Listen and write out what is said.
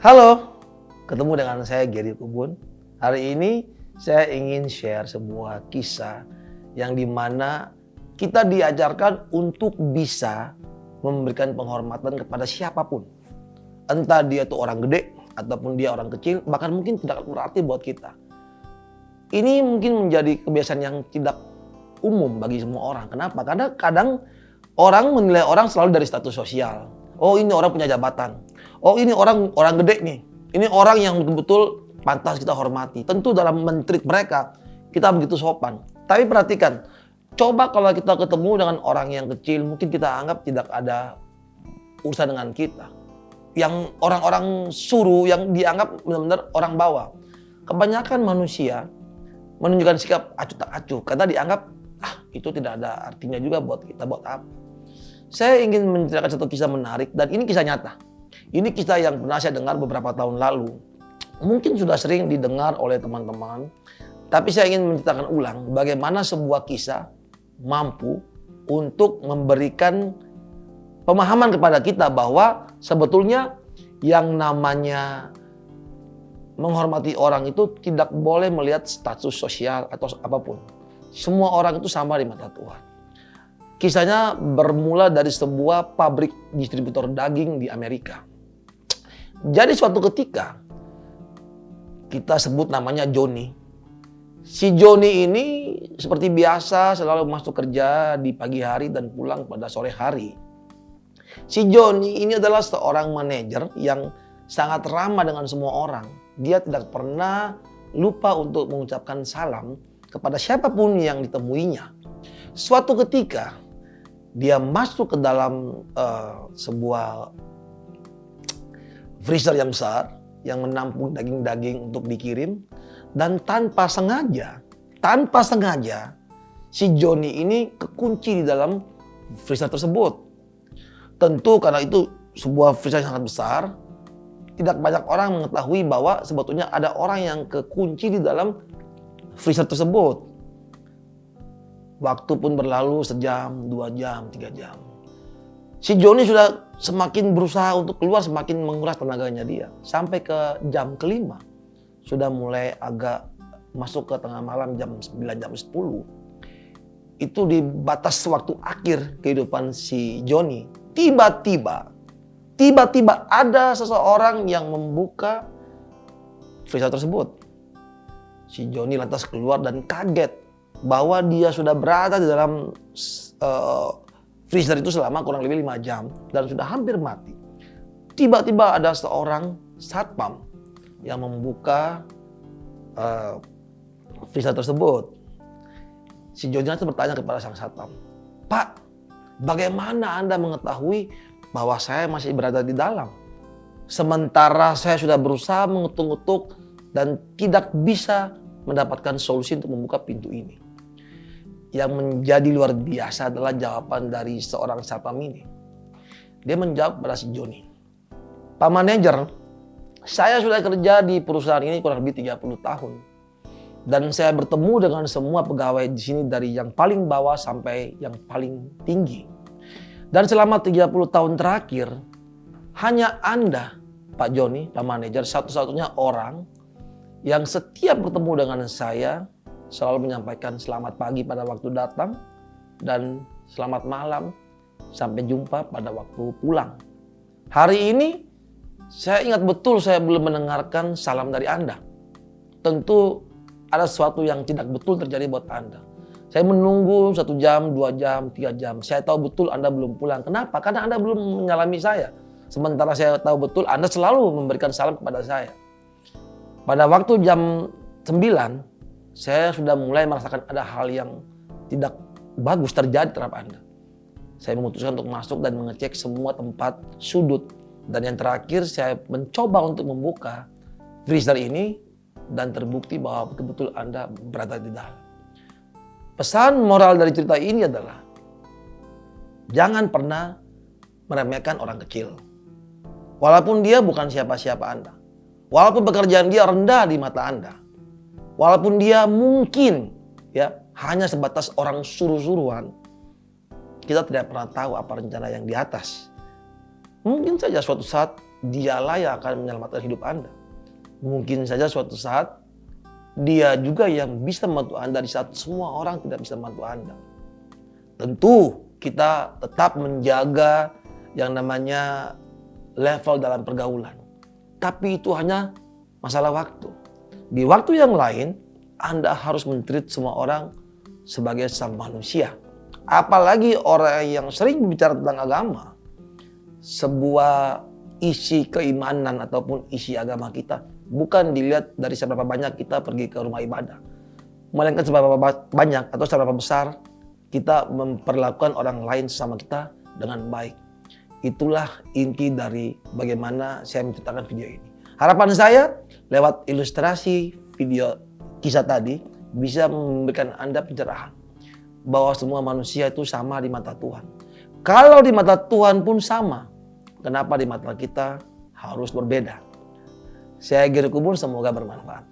Halo, ketemu dengan saya Gary Kubun. Hari ini saya ingin share sebuah kisah yang dimana kita diajarkan untuk bisa memberikan penghormatan kepada siapapun. Entah dia itu orang gede ataupun dia orang kecil, bahkan mungkin tidak berarti buat kita. Ini mungkin menjadi kebiasaan yang tidak umum bagi semua orang. Kenapa? Karena kadang orang menilai orang selalu dari status sosial. Oh, ini orang punya jabatan. Oh, ini orang gede nih. Ini orang yang betul-betul pantas kita hormati. Tentu dalam mentreat mereka kita begitu sopan. Tapi perhatikan, coba kalau kita ketemu dengan orang yang kecil, mungkin kita anggap tidak ada urusan dengan kita. Yang orang-orang suruh, yang dianggap benar-benar orang bawah. Kebanyakan manusia menunjukkan sikap acuh tak acuh karena dianggap itu tidak ada artinya juga buat kita, buat apa. Saya ingin menceritakan satu kisah menarik dan ini kisah nyata. Ini kisah yang pernah saya dengar beberapa tahun lalu. Mungkin sudah sering didengar oleh teman-teman, tapi saya ingin menceritakan ulang bagaimana sebuah kisah mampu untuk memberikan pemahaman kepada kita bahwa sebetulnya yang namanya menghormati orang itu tidak boleh melihat status sosial atau apapun. Semua orang itu sama di mata Tuhan. Kisahnya bermula dari sebuah pabrik distributor daging di Amerika. Jadi suatu ketika, kita sebut namanya Johnny. Si Johnny ini seperti biasa selalu masuk kerja di pagi hari dan pulang pada sore hari. Si Johnny ini adalah seorang manajer yang sangat ramah dengan semua orang. Dia tidak pernah lupa untuk mengucapkan salam kepada siapapun yang ditemuinya. Suatu ketika, dia masuk ke dalam sebuah freezer yang besar yang menampung daging-daging untuk dikirim, dan tanpa sengaja si Johnny ini kekunci di dalam freezer tersebut. Tentu karena itu sebuah freezer yang sangat besar, tidak banyak orang mengetahui bahwa sebetulnya ada orang yang kekunci di dalam freezer tersebut. Waktu pun berlalu sejam, 2 jam, 3 jam. Si Johnny sudah semakin berusaha untuk keluar, semakin menguras tenaganya dia. Sampai ke jam kelima, sudah mulai agak masuk ke tengah malam, jam 9, jam 10. Itu di batas waktu akhir kehidupan si Johnny. Tiba-tiba ada seseorang yang membuka freezer tersebut. Si Johnny lantas keluar dan kaget bahwa dia sudah berada di dalam freezer itu selama kurang lebih 5 jam dan sudah hampir mati. Tiba-tiba ada seorang satpam yang membuka freezer tersebut. Si Johnny bertanya kepada sang satpam, "Pak, bagaimana Anda mengetahui bahwa saya masih berada di dalam? Sementara saya sudah berusaha mengetuk-ngetuk dan tidak bisa mendapatkan solusi untuk membuka pintu ini." Yang menjadi luar biasa adalah jawaban dari seorang satpam ini. Dia menjawab pada si Johnny, "Pak manajer, saya sudah kerja di perusahaan ini kurang lebih 30 tahun. Dan saya bertemu dengan semua pegawai di sini dari yang paling bawah sampai yang paling tinggi. Dan selama 30 tahun terakhir, hanya Anda, Pak Johnny, Pak manajer, satu-satunya orang yang setiap bertemu dengan saya selalu menyampaikan selamat pagi pada waktu datang dan selamat malam sampai jumpa pada waktu pulang. Hari ini saya ingat betul saya belum mendengarkan salam dari Anda. Tentu ada sesuatu yang tidak betul terjadi buat Anda. Saya menunggu 1 jam, 2 jam, 3 jam. Saya tahu betul Anda belum pulang. Kenapa? Karena Anda belum menyalami saya. Sementara saya tahu betul Anda selalu memberikan salam kepada saya. Pada waktu jam 9, saya sudah mulai merasakan ada hal yang tidak bagus terjadi terhadap Anda. Saya memutuskan untuk masuk dan mengecek semua tempat sudut. Dan yang terakhir saya mencoba untuk membuka freezer ini dan terbukti bahwa betul-betul Anda berada di dalam. Pesan moral dari cerita ini adalah jangan pernah meremehkan orang kecil. Walaupun dia bukan siapa-siapa Anda. Walaupun pekerjaan dia rendah di mata Anda. Walaupun dia mungkin hanya sebatas orang suruh-suruhan, kita tidak pernah tahu apa rencana yang di atas. Mungkin saja suatu saat dialah yang akan menyelamatkan hidup Anda. Mungkin saja suatu saat dia juga yang bisa membantu Anda di saat semua orang tidak bisa membantu Anda. Tentu kita tetap menjaga yang namanya level dalam pergaulan. Tapi itu hanya masalah waktu. Di waktu yang lain, Anda harus men-treat semua orang sebagai sama manusia. Apalagi orang yang sering bicara tentang agama, sebuah isi keimanan ataupun isi agama kita bukan dilihat dari seberapa banyak kita pergi ke rumah ibadah, melainkan seberapa banyak atau seberapa besar kita memperlakukan orang lain sama kita dengan baik. Itulah inti dari bagaimana saya menceritakan video ini. Harapan saya lewat ilustrasi video kisah tadi bisa memberikan Anda pencerahan bahwa semua manusia itu sama di mata Tuhan. Kalau di mata Tuhan pun sama, kenapa di mata kita harus berbeda? Saya Gary Kubun, semoga bermanfaat.